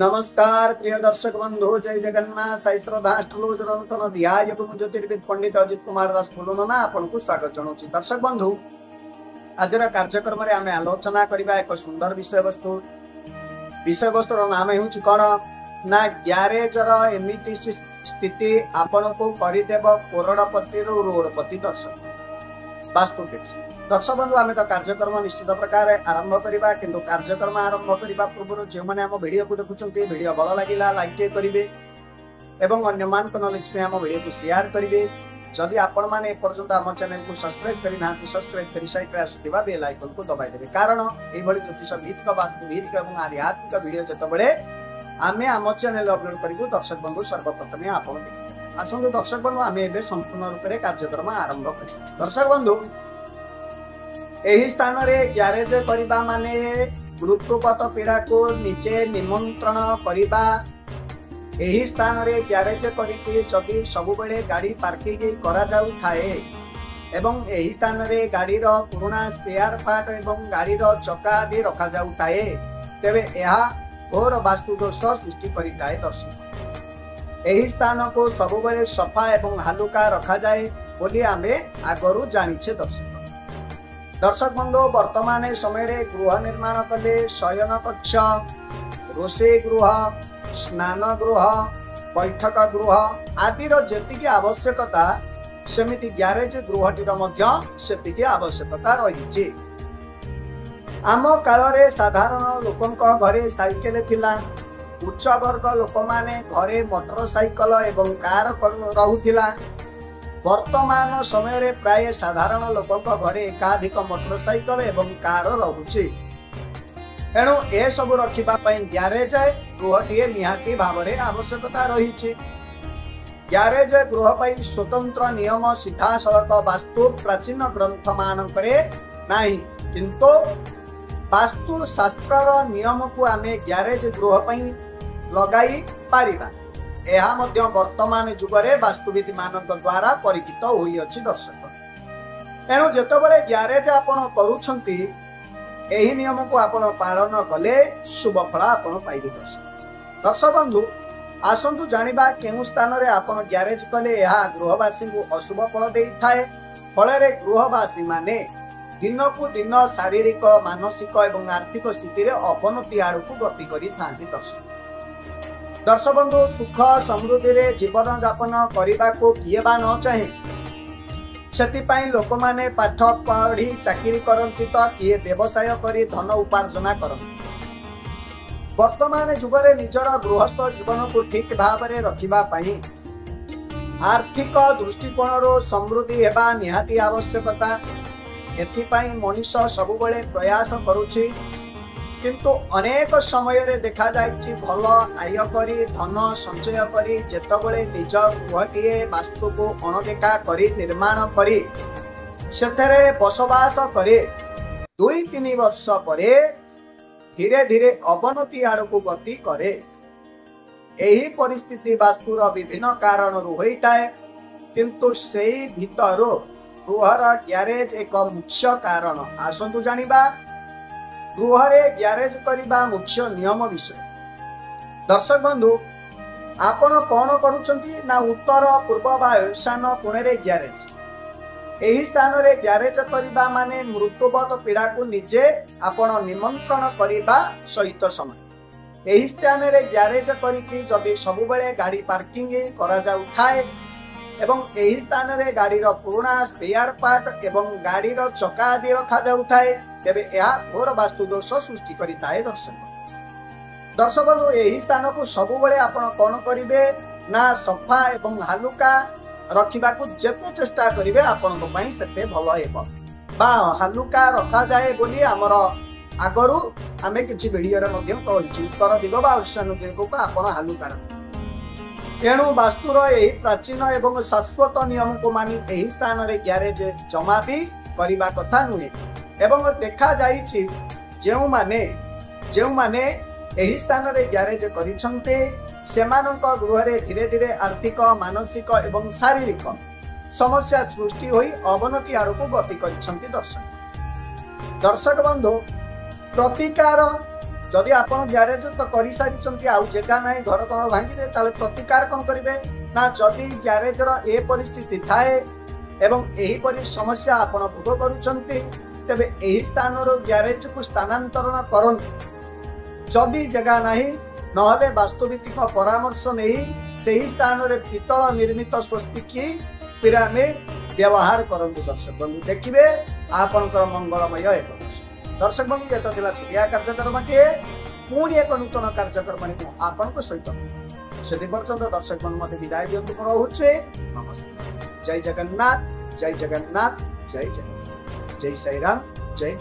नमस्कार प्रिय दर्शक बंधु जय जगन्नाथ साई श्रद्धाष्टलोचन ध्याय ज्योतिर्विद पंडित अजित कुमार दास पुलना आपन को स्वागत जनाऊँ। दर्शक बंधु आज कार्यक्रम में आम आलोचना करबा एक सुंदर विषय वस्तुर नाम हूँ कौन ना ग्यारेजर एमती स्थिति आपण को करदेव करोड़पति रोडपति। दर्शक वास्तु टिप्स दर्शक बंधु आम तो कार्यक्रम निश्चित प्रकार आरंभ करवा किंतु कार्यक्रम आरंभ करने पूर्व जो मैंने आम वीडियो को देखुं वीडियो भल लगे लाइक करेंगे और अन्य निश्चय आम वीडियो को शेयर करेंगे। जदि आपण मैंने एपर्यंत आम चैनल को सब्सक्राइब करना सब्सक्राइब कर साइड आसुवा बेल आइकन को दबाई देवे कारण ये ज्योतिष भित्तिक वास्तु भित्तिक और आध्यात्मिक वीडियो जिते आम आम चैनल अपलोड करूँ दर्शक बंधु सर्वप्रथमे आप देखते आसतु दर्शक बंधु आम ए संपूर्ण रूप से कार्यक्रम आरंभ कर। दर्शक बंधु एही स्थान रे ग्यारेज करिबा माने मृत्युपत पीड़ा को निजे निमंत्रण करिबा। एही स्थान रे ग्यारेज करिके जदि सब बेले गाड़ी पार्किंग करा जाउ थाए एवं एही स्थान रे गाड़ी रो पुराना स्पेयर पार्ट एवं गाड़ी रो चक्का आदि रखा जाउ थाए तेबे एहा घोर वास्तु दोष सृष्टि करिताए। दर्शक एही स्थान को सब बेले सफा एवं हालुका रखा जाए बोली आमे आगरु जानिछे। दर्शक बंधु वर्तमान समय रे गृह निर्माण कले शयन कक्ष रोषे गृह स्नान गृह बैठक गृह आदि जेतिकी आवश्यकता सेमिति ग्यारेज गृहटीर मध्य सेतिकी आवश्यकता रही। आम काल रे साधारण लोकंक घरे साइकेल थिला उच्च वर्ग लोक माने घरे मोटरसाइकल एवं कार रहुथिला। वर्तमान समय रे प्राय साधारण लोकों घरे एकाधिक मोटरसाइकल एवं कार रहुछि एणु ए सब रखिबा पई ग्यारेज गृहटीए निहाती भाव में आवश्यकता रही। ग्यारेज गृह पई स्वतंत्र नियम सीधा सड़क वास्तु प्राचीन ग्रंथ मानकरे नाही किंतु वास्तु शास्त्र नियम को आमे ग्यारेज गृह पई लगाई पारिबा। यह वर्तमान जुगरे वास्तुविद मान द्वारा परीक्षित होई अछि। दर्शक एणु जेतबेले ग्यारेज आपण करूछंती एही नियम को आपण पालन कले शुभ फल आपण पाइबे। दर्शक बंधु आसंतु जानिबा केउ स्थान रे आपण ग्यारेज कले यह गृहवासी को अशुभ फल देई थाए फल रे गृहवासी माने दिन को दिन शारीरिक मानसिक एवं आर्थिक स्थिति रे अवनति आड़ को गति करि थांती। दर्शक बंधु सुख समृद्धि रे जीवन यापन करने को किए बा न चाहे से लोक माने पाठ पढ़ी चाकरी करती तो किए व्यवसाय करी धन उपार्जना करती। वर्तमान जुगरे निजर गृहस्थ जीवन को ठीक भाव में रखिबा पई आर्थिक दृष्टिकोण रो समृद्धि हेबा निहाती आवश्यकता। एथिपाई मनुष्य सबुबले प्रयास करुछि किंतु अनेक समय रे देखा जाइछि भल आय करी धन संचय करी जेतबेले निज गृहटीए वास्तु को अणदेखा करी निर्माण करी सेथरे बसवास करे 2-3 वर्ष परे धीरे धीरे अवनति आड़ को गति करे। एही परिस्थिति वास्तुर विभिन्न कारण होइताए किंतु सेही भितर गृहर ग्यारेज एक मुख्य कारण। आसंतु जानिबा गृहरे ग्यारेज करबा मुख्य नियम विषय। दर्शक बंधु आपण कौन करूछंती ना उत्तर पूर्व बा ईशान कोणे रे ग्यारेज एही स्थान रे ग्यारेज करबा माने मृत्युवत पीड़ा को निजे आपण निमंत्रण करबा सहित समय एही स्थान रे ग्यारेज करिकि जदि सब बेले गाड़ी पार्किंग करा जाउ थाए एवं एही स्थान रे गाड़ी रो पुराना स्पेयर पार्ट एवं गाड़ी रो चक्का आदि रखा जाउ थाए तेबे यह घोर वास्तु दोष सृष्टि करिताए। दर्शक बंधु एही स्थान को सब बेले आपण कौन करिवे ना सफा एवं हालुका रखिबा को जेते चेष्टा करिवे आपण को पई सेते भलो हेबो बा हालुका रखा जाए बोली हमर आगरु आमे किछि वीडियो रे मध्य कहिछु उत्तर दिग बा ईशान दिग को आपण हालुका एणु वास्तुर एही प्राचीन एवं शाश्वत नियम को मानी एही स्थान रे ग्यारेज जमा भी करिबा कथा नुहे एवं देखा जाइछि जेउ माने एही स्थान रे ग्यारेज करिछन्ते सेमानक गृह रे धीरे धीरे आर्थिक मानसिक एवं शारीरिक समस्या सृष्टि होई अवनति आड़ को गति करिछन्ते। दर्शक बंधु प्रतिकार जदि आपण ग्यारेज तो कर सारी आउ जगह ना घर कौन भांगे ताले प्रतिकार कौन करेंगे ना जदि ग्यारेज ए परिस्थिति थाए एवं एहीपरि समस्या आपण भोग करुछंती तेबे एही स्थान रो ग्यारेज को स्थानांतरण करंतु जदि जगह नाही नहले वास्तुविधिक परामर्श नहीं सही स्थान रे पितल निर्मित स्वस्तिकी पिरामिड व्यवहार करंतु। दर्शक बंधु देखिए आपनकर मंगलमय एक दर्शक बंधु ये तो थिला छोटिया कार्यक्रमटे पुणी एक नूतन कार्यक्रम आपन सहित से पर्यंत दर्शक बंधु मत विदाय दिंतु रोचे। नमस्ते। जय जगन्नाथ जय जगन्नाथ जय जगन्नाथ जय साई राम जय।